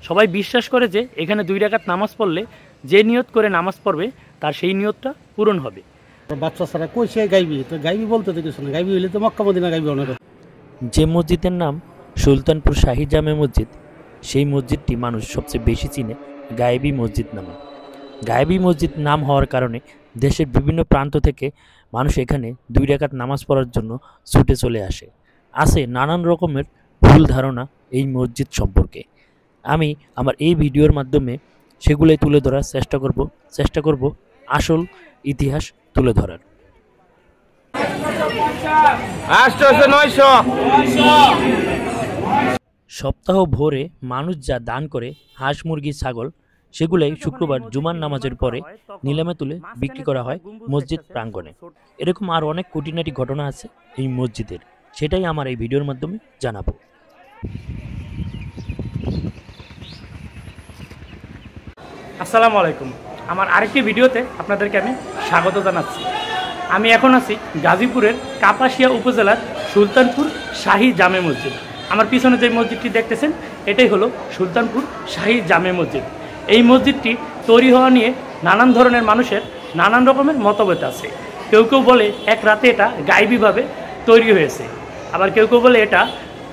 সবাই বিশ্বাস করে যে এখানে 2 রাকাত নামাজ পড়লে যে নিয়ত করে নামাজ পড়বে তার সেই নিয়তটা পূরণ হবে। বাচ্চা ছাড়া কই সে গাইবি, তো গাইবি বলতে তো কিছু না, গাইবি হইলে তো মক্কা মদিনা গাইবি অনেক। যে মসজিদের নাম সুলতানপুর শাহী জামে মসজিদ, সেই মসজিদটি মানুষ সবচেয়ে বেশি চিনে গায়েবী মসজিদ নামে। গায়েবী মসজিদ নাম হওয়ার কারণে দেশের বিভিন্ন প্রান্ত থেকে মানুষ এখানে 2 রাকাত নামাজ পড়ার জন্য ছুটে চলে আসে। আছে নানান রকমের ভুল ধারণা এই মসজিদ সম্পর্কে। আমি আমার এই ভিডিওর মাধ্যমে সেগুলোই তুলে ধরার চেষ্টা করব আসল ইতিহাস তুলে ধরার। সপ্তাহ ভোরে মানুষ যা দান করে হাঁস মুরগি ছাগল, সেগুলোই শুক্রবার জুমার নামাজের পরে নিলামে তুলে বিক্রি করা হয় মসজিদ প্রাঙ্গণে। এরকম আর অনেক খুঁটিনাটি ঘটনা আছে এই মসজিদের, সেটাই আমার এই ভিডিওর মাধ্যমে জানাবো। আসসালামু আলাইকুম, আমার আরেকটি ভিডিওতে আপনাদেরকে আমি স্বাগত জানাচ্ছি। আমি এখন আছি গাজীপুরের কাপাসিয়া উপজেলার সুলতানপুর শাহী জামে মসজিদ। আমার পিছনে যে মসজিদটি দেখতেছেন এটাই হলো সুলতানপুর শাহী জামে মসজিদ। এই মসজিদটি তৈরি হওয়া নিয়ে নানান ধরনের মানুষের নানান রকমের মতভেদ আছে। কেউ কেউ বলে এক রাতে এটা গায়েবীভাবে তৈরি হয়েছে, আবার কেউ কেউ বলে এটা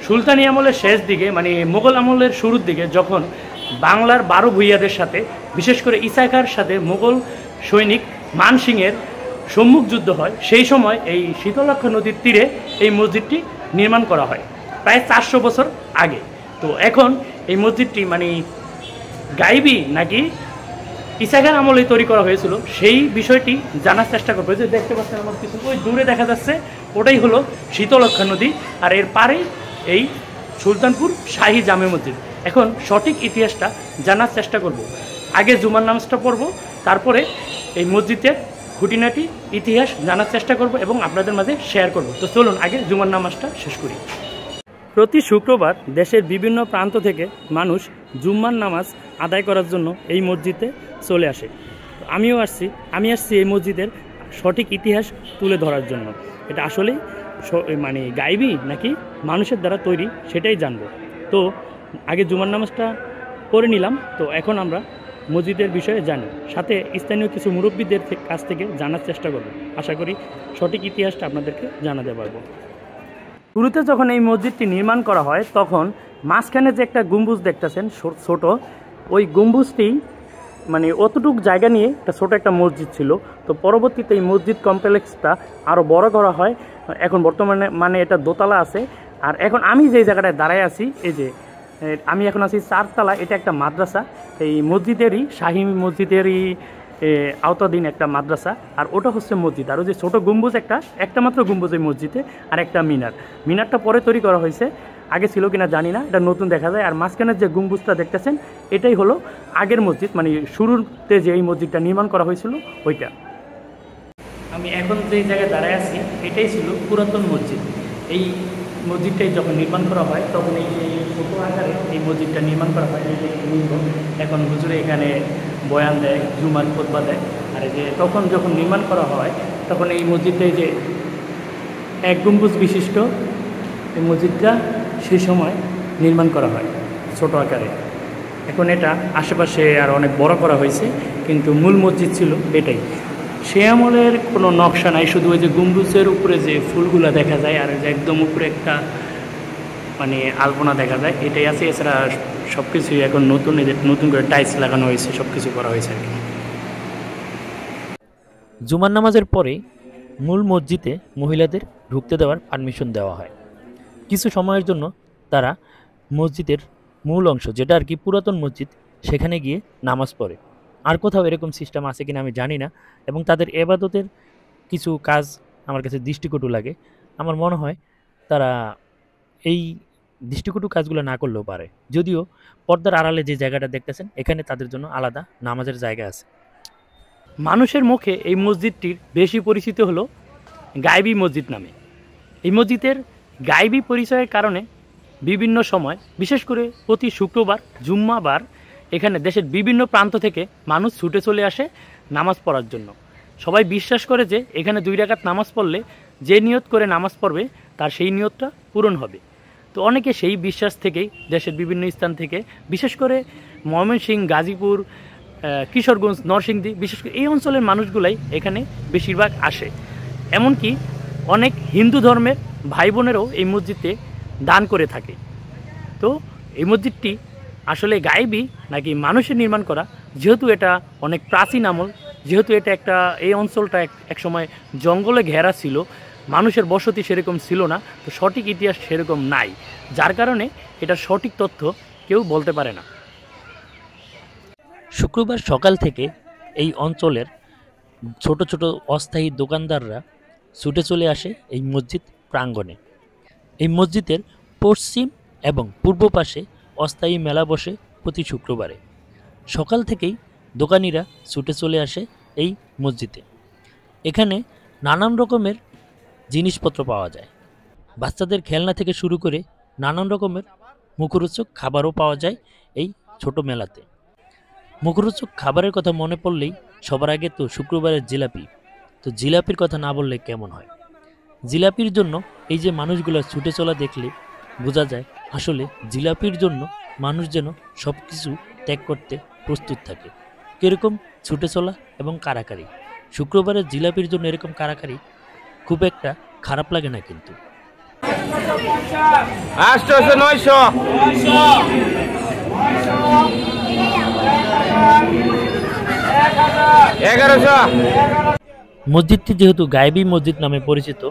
সুলতানি আমলের শেষ দিকে, মানে মোগল আমলের শুরুর দিকে, যখন বাংলার 12 ভূঁইয়াদের সাথে, বিশেষ করে ঈসা খাঁর সাথে মোগল সৈনিক মান সিংয়ের সম্মুখ যুদ্ধ হয়, সেই সময় এই শীতলক্ষ্যা নদীর তীরে এই মসজিদটি নির্মাণ করা হয় প্রায় 400 বছর আগে। তো এখন এই মসজিদটি মানে গায়েবী নাকি ঈসা খাঁর আমলে তৈরি করা হয়েছিল, সেই বিষয়টি জানার চেষ্টা করবো। যে দেখতে পাচ্ছেন আমার কিছু ওই দূরে দেখা যাচ্ছে, ওটাই হলো শীতলক্ষ্যা নদী, আর এর পারে এই সুলতানপুর শাহী জামে মসজিদ। এখন সঠিক ইতিহাসটা জানার চেষ্টা করব। আগে জুমার নামাজটা পড়ব, তারপরে এই মসজিদের খুঁটিনাটি ইতিহাস জানার চেষ্টা করব এবং আপনাদের মাঝে শেয়ার করব। তো চলুন আগে জুমার নামাজটা শেষ করি। প্রতি শুক্রবার দেশের বিভিন্ন প্রান্ত থেকে মানুষ জুম্মার নামাজ আদায় করার জন্য এই মসজিদে চলে আসে। আমি আসছি এই মসজিদের সঠিক ইতিহাস তুলে ধরার জন্য। এটা আসলেই মানে গায়েবী নাকি মানুষের দ্বারা তৈরি, সেটাই জানবো। তো আগে জুমার নামাজটা পড়ে নিলাম, তো এখন আমরা মসজিদের বিষয়ে জানি, সাথে স্থানীয় কিছু মুরব্বীদের কাছ থেকে জানার চেষ্টা করব। আশা করি সঠিক ইতিহাসটা আপনাদেরকে জানাতে পারবো। শুরুতে যখন এই মসজিদটি নির্মাণ করা হয়, তখন মাঝখানে যে একটা গম্বুজ দেখতেছেন ছোট, ওই গম্বুজটি মানে অতটুক জায়গা নিয়ে একটা ছোট একটা মসজিদ ছিল। তো পরবর্তীতে এই মসজিদ কমপ্লেক্সটা আরও বড় করা হয়। এখন বর্তমানে এটা দোতলা আছে। আর এখন আমি যে জায়গাটায় দাঁড়ায় আছি, এই যে আমি এখন আছি 4 তলা, এটা একটা মাদ্রাসা, এই মসজিদেরই শাহী মসজিদেরই আওতাধীন একটা মাদ্রাসা। আর ওটা হচ্ছে মসজিদ। আর ওই যে ছোটো গম্বুজ একটা মাত্র গম্বুজ এই মসজিদে, আর একটা মিনারটা পরে তৈরি করা হয়েছে, আগে ছিল কিনা জানি না, এটা নতুন দেখা যায়। আর মাঝখানের যে গম্বুজটা দেখতেছেন এটাই হলো আগের মসজিদ, মানে শুরুতে যে এই মসজিদটা নির্মাণ করা হয়েছিল ওইটা। আমি এখন যে জায়গায় দাঁড়ায় আছি এটাই ছিল পুরাতন মসজিদ। এই মসজিদটাই যখন নির্মাণ করা হয় তখন এই ছোটো আকারে এই মসজিদটা নির্মাণ করা হয়। এখন হুজুরে এখানে বয়ান দেয়, জুমার খুতবা দেয়। আর এই যে তখন যখন নির্মাণ করা হয় তখন এই মসজিদটাই যে এক গম্বুজ বিশিষ্ট এই মসজিদটা সেই সময় নির্মাণ করা হয় ছোটো আকারে। এখন এটা আশেপাশে আর অনেক বড় করা হয়েছে, কিন্তু মূল মসজিদ ছিল এটাই। সে আমলের কোনো নকশা নাই, শুধু ওই যে গম্বুজের উপরে যে ফুলগুলো দেখা যায় আর যে একদম উপরে একটা মানে আলপনা দেখা যায়, এটাই আছে। এছাড়া সব কিছুই এখন নতুন করে টাইলস লাগানো হয়েছে, সব কিছু করা হয়েছে আর কি। জুমার নামাজের পরে মূল মসজিদে মহিলাদের ঢুকতে দেওয়ার পারমিশন দেওয়া হয়। কিছু সময়ের জন্য তারা মসজিদের মূল অংশ, যেটা আর কি পুরাতন মসজিদ, সেখানে গিয়ে নামাজ পড়ে। আর কোথাও এরকম সিস্টেম আছে কিনা আমি জানি না। এবং তাদের এবাদতের কিছু কাজ আমার কাছে দৃষ্টিকটু লাগে। আমার মনে হয় তারা এই দৃষ্টিকটু কাজগুলো না করলেও পারে। যদিও পর্দার আড়ালে যে জায়গাটা দেখতেছেন এখানে তাদের জন্য আলাদা নামাজের জায়গা আছে। মানুষের মুখে এই মসজিদটির বেশি পরিচিত হলো গায়েবী মসজিদ নামে। এই মসজিদের গায়েবী পরিচয়ের কারণে বিভিন্ন সময়, বিশেষ করে প্রতি শুক্রবার, জুম্মাবার, এখানে দেশের বিভিন্ন প্রান্ত থেকে মানুষ ছুটে চলে আসে নামাজ পড়ার জন্য। সবাই বিশ্বাস করে যে এখানে 2 রাকাত নামাজ পড়লে যে নিয়ত করে নামাজ পড়বে তার সেই নিয়তটা পূরণ হবে। তো অনেকে সেই বিশ্বাস থেকেই দেশের বিভিন্ন স্থান থেকে, বিশেষ করে ময়মনসিংহ, গাজীপুর, কিশোরগঞ্জ, নরসিংদী, বিশেষ করে এই অঞ্চলের মানুষগুলাই এখানে বেশিরভাগ আসে। এমনকি অনেক হিন্দু ধর্মের ভাই বোনেরও এই মসজিদে দান করে থাকে। তো এই মসজিদটি আসলে গায়েবী নাকি মানুষের নির্মাণ করা, যেহেতু এটা অনেক প্রাচীন আমল, যেহেতু এটা এই অঞ্চলটা এক সময় জঙ্গলে ঘেরা ছিল, মানুষের বসতি সেরকম ছিল না, তো সঠিক ইতিহাস সেরকম নাই, যার কারণে এটা সঠিক তথ্য কেউ বলতে পারে না। শুক্রবার সকাল থেকে এই অঞ্চলের ছোট ছোট অস্থায়ী দোকানদাররা ছুটে চলে আসে এই মসজিদ প্রাঙ্গণে। এই মসজিদের পশ্চিম এবং পূর্ব পাশে অস্থায়ী মেলা বসে প্রতি শুক্রবারে। সকাল থেকেই দোকানিরা ছুটে চলে আসে এই মসজিদে। এখানে নানান রকমের জিনিসপত্র পাওয়া যায়। বাচ্চাদের খেলনা থেকে শুরু করে নানান রকমের মুখরোচক খাবারও পাওয়া যায় এই ছোট মেলাতে। মুখরোচক খাবারের কথা মনে পড়লেই সবার আগে তো শুক্রবারের জিলাপি। তো জিলাপির কথা না বললে কেমন হয়? জিলাপির জন্য এই যে মানুষগুলো ছুটে চলা দেখলে বোঝা যায় আসলে জিলাপির জন্য মানুষ যেন সব কিছু ত্যাগ করতে প্রস্তুত থাকে। কীরকম ছুটে চলা এবং কারাকারি। শুক্রবারের জিলাপির জন্য এরকম কারাকারি খুব একটা খারাপ লাগে না কিন্তু। 800, 900, 1100। মসজিদটি যেহেতু গায়েবী মসজিদ নামে পরিচিত,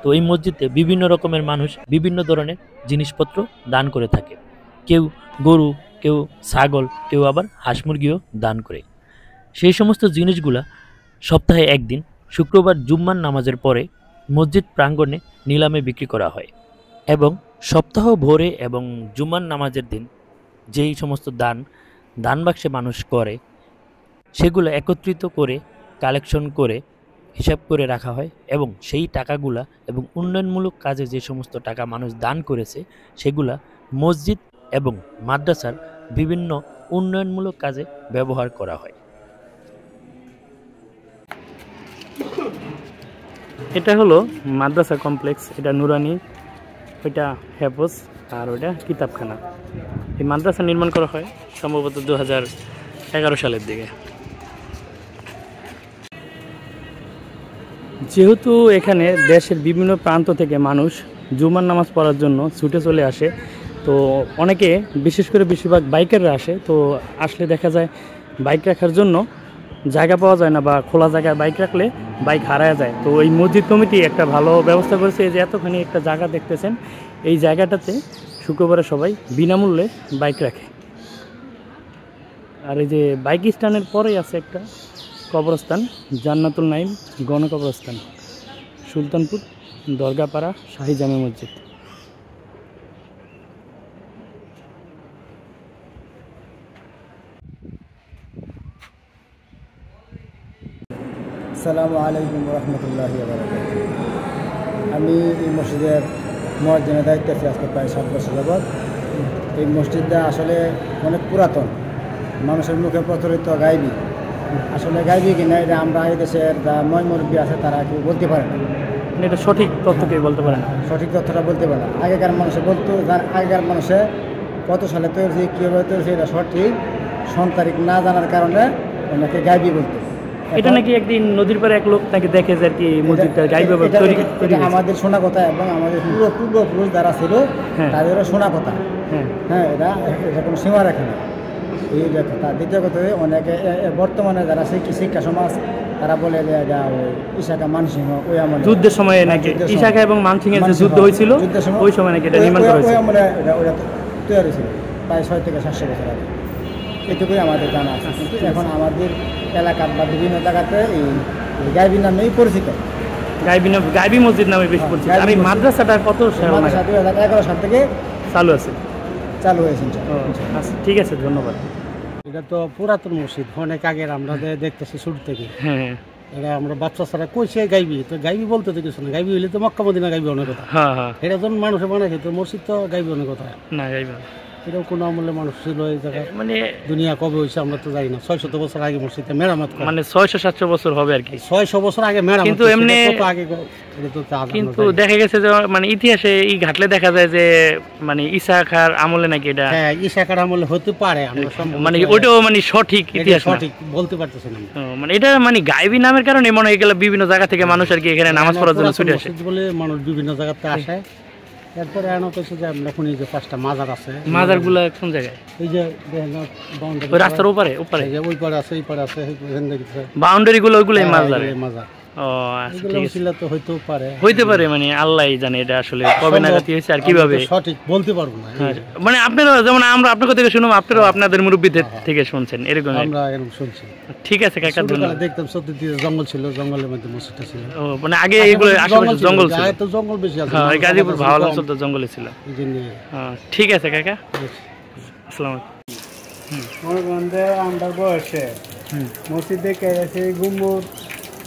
তো এই মসজিদে বিভিন্ন রকমের মানুষ বিভিন্ন ধরনের জিনিসপত্র দান করে থাকে। কেউ গরু, কেউ ছাগল, কেউ আবার হাঁস মুরগিও দান করে। সেই সমস্ত জিনিসগুলা সপ্তাহে একদিন শুক্রবার জুম্মার নামাজের পরে মসজিদ প্রাঙ্গণে নিলামে বিক্রি করা হয় এবং সপ্তাহ ভোরে এবং জুম্মার নামাজের দিন যেই সমস্ত দান বাক্সে মানুষ করে সেগুলো একত্রিত করে কালেকশন করে হিসাব করে রাখা হয় এবং সেই টাকাগুলা এবং উন্নয়নমূলক কাজে যে সমস্ত টাকা মানুষ দান করেছে সেগুলা মসজিদ এবং মাদ্রাসার বিভিন্ন উন্নয়নমূলক কাজে ব্যবহার করা হয়। এটা হলো মাদ্রাসা কমপ্লেক্স, এটা নুরানি, ওইটা হেফজ, আর ওইটা কিতাবখানা। এই মাদ্রাসা নির্মাণ করা হয় সম্ভবত 2011 সালের দিকে। যেহেতু এখানে দেশের বিভিন্ন প্রান্ত থেকে মানুষ জুমার নামাজ পড়ার জন্য ছুটে চলে আসে, তো অনেকে বিশেষ করে বেশিরভাগ বাইকাররা আসে, তো আসলে দেখা যায় বাইক রাখার জন্য জায়গা পাওয়া যায় না, বা খোলা জায়গায় বাইক রাখলে বাইক হারায় যায়। তো এই মসজিদ কমিটি একটা ভালো ব্যবস্থা করেছে, এই যে এতখানি একটা জায়গা দেখতেছেন, এই জায়গাটাতে শুক্রবারে সবাই বিনামূল্যে বাইক রাখে। আর এই যে বাইক স্ট্যান্ডের পরেই আছে একটা কবরস্থান, জান্নাতুল নাইম গণকবরস্থান, সুলতানপুর দরগাপাড়া শাহী জামে মসজিদ। আসসালামু আলাইকুম রহমতুল্লাহি ওয়া বারাকাতুহু। আমি এই মসজিদের মুয়াজ্জিনের দায়িত্বে আছি আজকে প্রায় 7 বছর যাবৎ। এই মসজিদটা আসলে অনেক পুরাতন, মানুষের মুখে প্রচলিত গাইবি। আসলে গাইবি কিনা এটা আমরা এই দেশের যা মুরব্বী আছে তারা কেউ বলতে পারে না, এটা সঠিক তথ্য কেউ বলতে পারে না, সঠিক তথ্যটা বলতে পারে না। আগেকার মানুষে বলতো, আগেকার মানুষে কত সালে তৈরি, কীভাবে তৈরি, এটা সঠিক সন্তারিখ না জানার কারণে ওনাকে গাইবি বলতো। এটা নাকি একদিন নদীর পাড়ে এক লোক নাকি দেখে যে আর কি মসজিদটা গাইবে আমাদের শোনা কথা, এবং আমাদের পূর্বপুরুষ যারা ছিল তাদেরও শোনা কথা। হ্যাঁ, এটা কোনো সীমা রাখে না, এই কথা। দ্বিতীয় কথা, অনেকে বর্তমানে যারা শিক্ষা সমাজ তারা বলে যে ইশাখা মানসিংহ ওই আমার যুদ্ধের সময় নাকি ইশাখা এবং মানসিংহের যে যুদ্ধ হয়েছিল ওই সময় নাকি এটা নির্মাণ করা হয়েছিল, ওটা তৈরি হয়েছিল প্রায় 6 থেকে 700 বছর আগে। এটুকুই আমাদের জানা আছে। কিন্তু এখন আমাদের এলাকার বা বিভিন্ন জায়গাতে এই গাইবি নামেই পরিচিত, গাইবি মসজিদ নামে বেশি পরিচিত। আর এই মাদ্রাসাটা কত সাল? মাদ্রাসা 2011 সাল থেকে চালু হয়েছে। আচ্ছা, ঠিক আছে, ধন্যবাদ। এটা তো পুরাতন মসজিদ, অনেক আগের, আমরা দেখতেছি শুরু থেকে। হ্যাঁ, এটা আমরা বাচ্চা ছাড়া কইছে গাইবি, তো গাইবি বলতে তো কিছু না, গাইবি হইলে তো মক্কা মদিনা গাইবি অনেক কথা। হ্যাঁ হ্যাঁ, এটা যখন মানুষে বানাইছে, তো মসজিদ তো গাইবি অনেক কথা না গাইবি। এরকম কোনো আমলে মানুষ ছিল এই জায়গায়? মানে দুনিয়া কবে হয়েছে আমরা তো জানি না। 600 বছর আগে মসজিদে মেরামত করে। মানে 600-700 বছর হবে আর কি। 600 বছর আগে মেরামত। কিন্তু করছে, এমনি এটা কত আগে এটা তো আমরা কিন্তু জানি না। দেখা গেছে যে মানে ইতিহাসে এই ঘাটলে দেখা যায় যে মানে ঈসা খার আমলে নাকি এটা হ্যাঁ, ঈশাকার আমলে হতে পারে, আমরা সম্ভবত মানে ওইটাও মানে সঠিক এটা ইতিহাস না। সঠিক বলতে পারতেছি না। ও, মানে এটা মানে গায়েবী নামের কারণে মনে হয় গেল বিভিন্ন জায়গা থেকে মানুষ আর কি এখানে নামাজ পড়ার জন্য ছুটে আসে। মসজিদ বলে মানুষ বিভিন্ন জায়গাতে আসে। এরপরে এমন কিছু যে আমরা এখন এই যে 5টা মাজার আছে। মাজারগুলো কোন জায়গায়? এই যে দেখেন না, boundary ওই রাস্তার ওপারে ওপারে এই যে ওই পারে আছে, এই পারে আছে, এখান থেকে বাউন্ডারি গুলো ওইগুলোই মাজার। এই মাজার। ও আচ্ছা, এগুলো ঠিক আছে। ছিল তো হইতেও পারে। হইতে পারে, মানে আল্লাহই জানে এটা আসলে কবে নাগাদ হয়েছে আর কিভাবে। আমি তো সঠিক বলতে পারবো না। হ্যাঁ, মানে আপনারা যেমন আমরা আপনার থেকে শুনলাম, আপনারাও আপনাদের মুরব্বীদের থেকে শুনছেন এরকম। আমরা এরকম শুনছি। ঠিক আছে কাকা, ছোটবেলায় ধন্যবাদ। দেখতাম চতুর্দিকে জঙ্গল ছিল, জঙ্গলের মধ্যে মসজিদটা ছিল। ও মানে আগে এগুলো আশেপাশে জঙ্গল ছিল। আগে তো জঙ্গল বেশি আছে। হ্যাঁ, এই মানুষ গাজীপুর আমাদের ভাওয়াল কম, অঞ্চল তো জঙ্গলে ছিল। এই জন্য। ঠিক আছে কাকা, আসসালামু আলাইকুম। মনে করেন যে আমরা বয়সে মসজিদ দেখে আছে গুমুর,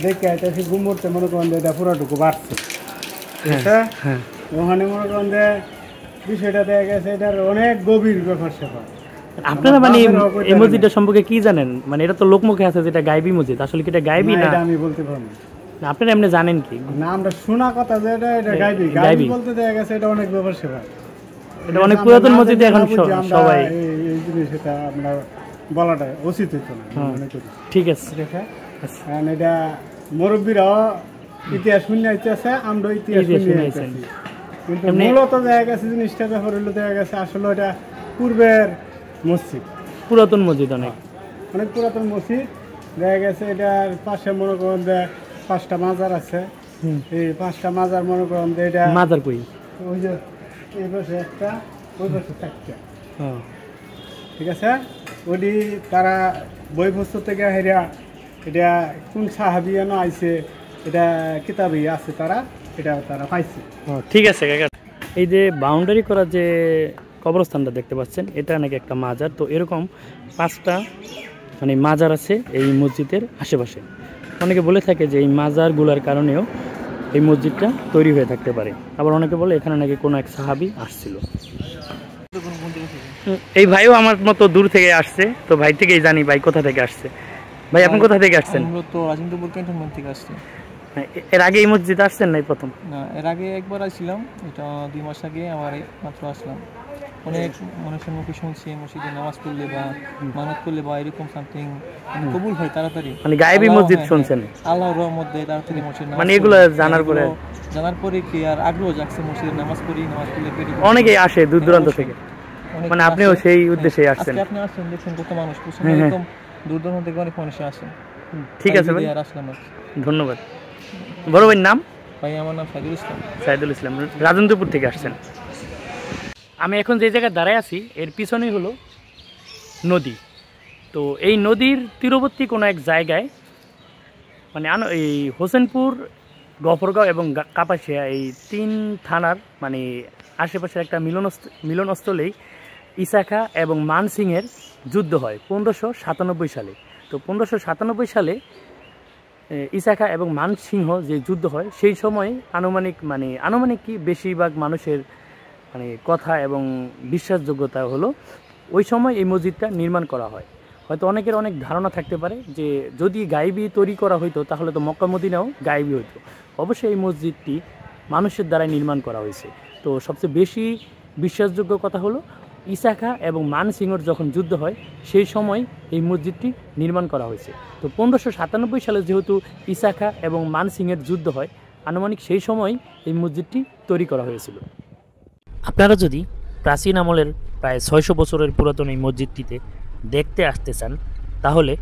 দেখে আছে গুমুরতে মনে করেন যে এটা পুরোটুকু বাড়ছে, ঠিক আছে? ওখানে মনে করেন যে বিষয়টা দেখা গেছে এটার অনেক গভীর ব্যাপার স্যাপার। আপনারা মানে এই মসজিদটা সম্পর্কে কি জানেন? মানে এটা তো লোকমুখে আছে যেটা গায়েবী মসজিদ, আসলে কি এটা গায়েবী না? এটা আমি বলতে পারবো না। না, আপনারা এমনি জানেন কি? না, আমরা শোনা কথা যে এটা গাইবি গাইবি। গাইবি বলতে দেখা গেছে এটা অনেক ব্যাপার স্যাপার। এটা অনেক পুরাতন মসজিদ, এখন আমরা সবাই। এই জিনিস এটা আমরা বলাটা উচিত হতো না মনে করি, ঠিক আছে। ঠিক আছে? কারণ এটা মুরব্বীরাও ইতিহাস শুনে আছে, আমরা ইতিহাস শুনে শুনে আইতেছি। আইছেন। কিন্তু এমনি- মূলত দেখা গেছে জিনিসটা ব্যাপার হলো দেখা গেছে আসলে এটা পূর্বের মসজিদ, পুরাতন মসজিদ অনেক। অনেক পুরাতন মসজিদ। দেখা গেছে এটার পাশে মনে করেন যে 5টা মাজার আছে। এই 5টা মাজার মনে করেন যে এটা মাজার কই? ওই যে এই পাশে একটা, ওই পাশে 4টা, হ্যাঁ, ঠিক আছে? ওটি তারা বই পুস্তক থেকে হেরা এটা কোন সাহাবিয়ানো আইছে এটা কিতাবে আছে, তারা এটা তারা পাইছে। ঠিক আছে কাকা। এই যে বাউন্ডারি করা যে কবরস্থানটা দেখতে পাচ্ছেন, এটা নাকি একটা মাজার। তো এরকম 5টা মানে মাজার আছে এই মসজিদের আশেপাশে। অনেকে বলে থাকে যে এই মাজারগুলোর কারণেও এই মসজিদটা তৈরি হয়ে থাকতে পারে। আবার অনেকে বলে এখানে নাকি কোনো এক সাহাবী আসছিল। এই ভাইও আমার মতো দূর থেকে আসছে, তো ভাই থেকেই জানি ভাই কোথা থেকে আসছে। ভাই আপনি কোথা থেকে আসছেন? মূলত রাজেন্দ্রপুর ক্যান্টনমেন্ট থেকে আসছে। এর আগে এই মসজিদে আসছেন নাই প্রথম? না, এর আগে একবার আসছিলাম, এটা 2 মাস আগে আমার মাত্র আসলাম। অনেক মানুষের মুখে শুনছি মসজিদে নামাজ পড়লে বা মানত করলে বা এরকম সামথিং কবুল হয় তাড়াতাড়ি। মানে গায়েবী মসজিদ শুনছেন? আল্লাহর রহমতে তাড়াতাড়ি মসজিদ নামাজ মানে এগুলো পড়ি। জানার পরে জানার পরে কি আর আগ্রহ জাগছে মসজিদে নামাজ পড়ি, নামাজ পড়লে পেরে অনেকেই আসে দূর দূরান্ত থেকে। অনেকে মানে আপনিও আসে। সেই উদ্দেশ্যেই আসছেন? আজকে আপনি আসছেন, দেখছেন কত মানুষ প্রচুর, হ্যাঁ, হ্যাঁ। এরকম দূর দূরান্ত থেকে অনেক মানুষ আসে। ঠিক আছে ভাই, আর আসলাম আর কি। ধন্যবাদ। বড় ভাইয়ের নাম? ভাই আমার নাম সাইদুল ইসলাম। সাইদুল ইসলাম, রাজেন্দ্রপুর থেকে আসছেন। আমি এখন যে জায়গায় দাঁড়ায় আছি এর পিছনেই হলো নদী। তো এই নদীর তীরবর্তী কোনো এক জায়গায় মানে এই হোসেনপুর, গফরগাঁও এবং কাপাসিয়া এই 3 থানার মানে আশেপাশের একটা মিলনস্থলেই ঈসা খাঁ এবং মান সিংয়ের যুদ্ধ হয় 1597 সালে। তো 1597 সালে ঈসা খাঁ এবং মান সিংহ যে যুদ্ধ হয় সেই সময় আনুমানিক কি বেশিরভাগ মানুষের মানে কথা এবং বিশ্বাসযোগ্যতা হলো ওই সময় এই মসজিদটা নির্মাণ করা হয়। হয়তো অনেকের অনেক ধারণা থাকতে পারে যে যদি গায়েবী তৈরি করা হইতো তাহলে তো মক্কা মদিনাও গায়েবী হইতো। অবশ্যই এই মসজিদটি মানুষের দ্বারাই নির্মাণ করা হয়েছে। তো সবচেয়ে বেশি বিশ্বাসযোগ্য কথা হলো ঈসা খাঁ এবং মান সিংহর যখন যুদ্ধ হয় সেই সময় এই মসজিদটি নির্মাণ করা হয়েছে। তো 1597 সালে যেহেতু ঈসা খাঁ এবং মান সিংয়ের যুদ্ধ হয়, আনুমানিক সেই সময় এই মসজিদটি তৈরি করা হয়েছিল। আপনারা যদি প্রাচীন আমলের প্রায় 600 বছরের পুরাতন এই মসজিদটিতে দেখতে আসতে চান তাহলে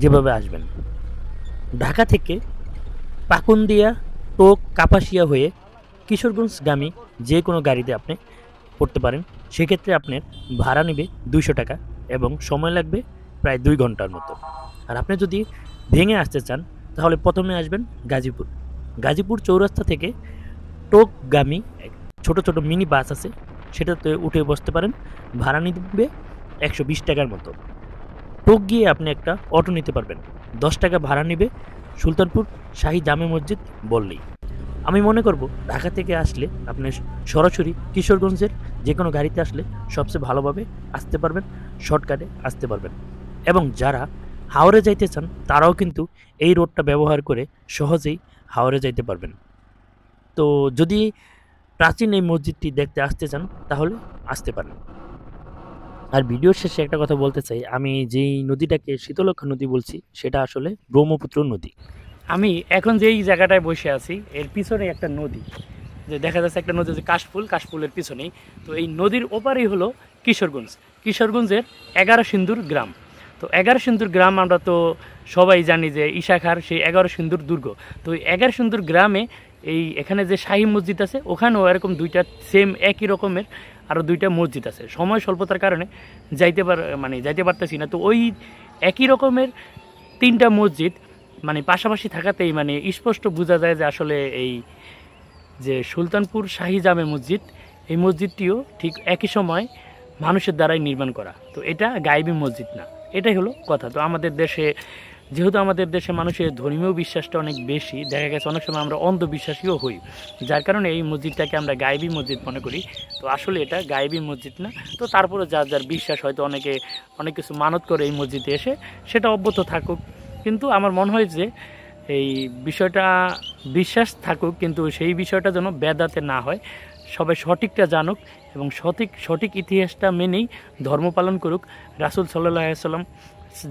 যেভাবে আসবেন, ঢাকা থেকে পাকুন্দিয়া, টোক, কাপাসিয়া হয়ে কিশোরগঞ্জগামী যে কোনো গাড়িতে আপনি পড়তে পারেন। সেক্ষেত্রে আপনার ভাড়া নেবে 200 টাকা এবং সময় লাগবে প্রায় 2 ঘন্টার মতো। আর আপনি যদি ভেঙে আসতে চান তাহলে প্রথমে আসবেন গাজীপুর। গাজীপুর চৌরাস্তা থেকে টোকগামী ছোট ছোট মিনি বাস আছে, সেটাতে উঠে বসতে পারেন। ভাড়া নিবে 120 টাকার মতো। টোক গিয়ে আপনি একটা অটো নিতে পারবেন, 10 টাকা ভাড়া নেবে। সুলতানপুর শাহী জামে মসজিদ বললেই। আমি মনে করব ঢাকা থেকে আসলে আপনি সরাসরি কিশোরগঞ্জের যে কোনো গাড়িতে আসলে সবচেয়ে ভালোভাবে আসতে পারবেন, শর্টকাটে আসতে পারবেন। এবং যারা হাওড়ে যাইতে চান তারাও কিন্তু এই রোডটা ব্যবহার করে সহজেই হাওড়ে যাইতে পারবেন। তো যদি প্রাচীন এই মসজিদটি দেখতে আসতে চান তাহলে আসতে পারেন। আর ভিডিওর শেষে একটা কথা বলতে চাই, আমি যেই নদীটাকে শীতলক্ষ্যা নদী বলছি সেটা আসলে ব্রহ্মপুত্র নদী। আমি এখন যেই জায়গাটায় বসে আছি এর পিছনে একটা নদী, যে দেখা যাচ্ছে একটা নদী, যে কাশফুলের পিছনেই। তো এই নদীর ওপারেই হলো কিশোরগঞ্জের 11 সিন্দুর গ্রাম। তো 11 সিন্দুর গ্রাম আমরা তো সবাই জানি যে ঈশাখার সেই 11 সিন্দুর দুর্গ। তো এই 11 সিন্দুর গ্রামে এখানে যে শাহী মসজিদ আছে, ওখানেও এরকম দুইটা সেম একই রকমের আরও দুইটা মসজিদ আছে। সময় স্বল্পতার কারণে যাইতে পারতেছি না। তো ওই একই রকমের 3টা মসজিদ পাশাপাশি থাকাতেই স্পষ্ট বোঝা যায় যে আসলে এই যে সুলতানপুর শাহী জামে মসজিদ, এই মসজিদটিও ঠিক একই সময় মানুষের দ্বারাই নির্মাণ করা। তো এটা গায়েবী মসজিদ না, এটাই হলো কথা। তো যেহেতু আমাদের দেশে মানুষের ধর্মীয় বিশ্বাসটা অনেক বেশি, দেখা গেছে অনেক সময় আমরা অন্ধবিশ্বাসীও হই, যার কারণে এই মসজিদটাকে আমরা গায়েবী মসজিদ মনে করি। তো আসলে এটা গায়েবী মসজিদ না। তো তারপরে যার বিশ্বাস, হয়তো অনেকে অনেক কিছু মানত করে এই মসজিদে এসে, সেটা অব্যাহত থাকুক। কিন্তু আমার মনে হয় যে এই বিষয়টা বিশ্বাস থাকুক, কিন্তু সেই বিষয়টা যেন বেদাতে না হয়। সবাই সঠিকটা জানুক এবং সঠিক ইতিহাসটা মেনেই ধর্ম পালন করুক। রাসূল সাল্লাল্লাহু আলাইহি ওয়াসাল্লাম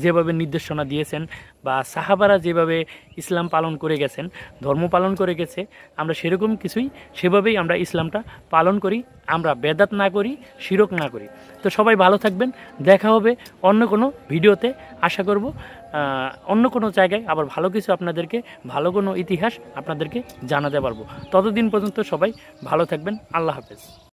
যেভাবে নির্দেশনা দিয়েছেন, বা সাহাবারা যেভাবে ইসলাম পালন করে গেছেন, ধর্ম পালন করে গেছে, আমরা সেরকম কিছুই সেভাবেই আমরা ইসলামটা পালন করি। আমরা বেদাত না করি, শিরক না করি। তো সবাই ভালো থাকবেন। দেখা হবে অন্য কোনো ভিডিওতে, আশা করব অন্য কোনো জায়গায় আবার ভালো কিছু আপনাদেরকে, ভালো কোনো ইতিহাস আপনাদেরকে জানাতে পারবো। ততদিন পর্যন্ত সবাই ভালো থাকবেন। আল্লাহ হাফেজ।